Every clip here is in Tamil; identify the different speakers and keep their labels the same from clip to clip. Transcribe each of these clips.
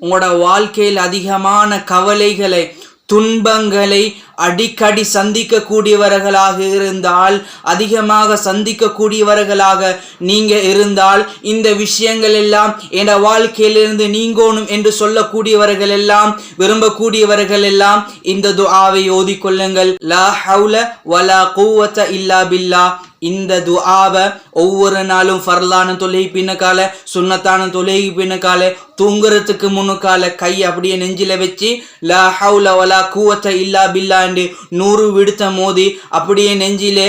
Speaker 1: உங்களோட வாழ்க்கையில் அதிகமான கவலைகளை துன்பங்களை அடிக்கடி சந்திக்கக்கூடியவர்களாக இருந்தால், அதிகமாக சந்திக்கக்கூடியவர்களாக நீங்க இருந்தால், இந்த விஷயங்கள் எல்லாம் என் வாழ்க்கையிலிருந்து நீங்கோணும் என்று சொல்லக்கூடியவர்கள் எல்லாம், விரும்பக்கூடியவர்கள் எல்லாம் இந்த துஆவை ஓதிக்கொள்ளுங்கள். லா ஹவுல வலா குவத்த இல்லா பில்லா. இந்த துஆவை ஒவ்வொரு நாளும் ஃபர்லான தொழுகை பின்னக்கால, சுன்னத்தான தொழுகை பின்னக்கால, தூங்குறதுக்கு முன்னுக்கால கை அப்படியே நெஞ்சில வச்சு லா ஹவுல வலா குவத்த இல்லா பில்லா என்று 100 விடுத்த மோதி அப்படியே நெஞ்சிலே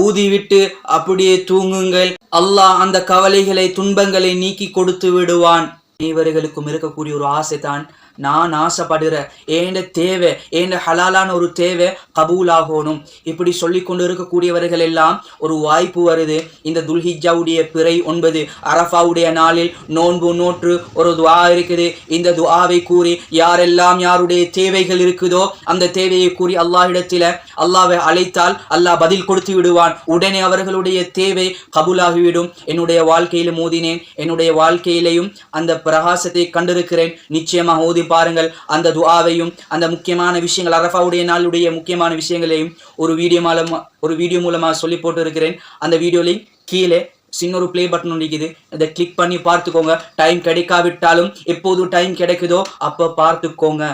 Speaker 1: ஊதி விட்டு அப்படியே தூங்குங்கள். அல்லாஹ் அந்த கவலைகளை துன்பங்களை நீக்கி கொடுத்து விடுவான். இவர்களுக்கும் இருக்கக்கூடிய ஒரு ஆசை தான், நான் ஆசைப்படுற ஏண்ட தேவை, ஏண்ட ஹலாலான ஒரு தேவை கபூலாகணும். இப்படி சொல்லி கொண்டு இருக்கக்கூடியவர்கள் எல்லாம் ஒரு வாய்ப்பு வருது. இந்த துல்ஹிஜ்ஜாவுடைய பிறை 9 அரஃபாவுடைய நாளில் நோன்பு நோற்று ஒரு துஆ இருக்குது. இந்த துஆவை கூறி யாரெல்லாம் யாருடைய தேவைகள் இருக்குதோ அந்த தேவையை கூறி அல்லாஹ்விடத்தில் அல்லாஹ்வை அழைத்தால் அல்லாஹ் பதில் கொடுத்து விடுவான். உடனே அவர்களுடைய தேவை கபூலாகிவிடும். என்னுடைய வாழ்க்கையிலும் ஓதினேன், என்னுடைய வாழ்க்கையிலையும் அந்த பிரகாசத்தை கண்டிருக்கிறேன். நிச்சயமாக ஓதி பாருங்கள். அந்த துஆவையும் அந்த முக்கியமான விஷயங்கள், அரஃபாவுடைய நாளுடைய முக்கியமான விஷயங்களையும் ஒரு வீடியோ மூலமாக சொல்லி போட்டு இருக்கிறேன். அந்த வீடியோ லிங்க் கீழே சின்னொரு ப்ளே பட்டன் இருக்குது, அதை கிளிக் பண்ணி பார்த்துக்கோங்க. டைம் கிடைக்காவிட்டாலும் எப்போது டைம் கிடைக்குதோ அப்போ பார்த்துக்கோங்க.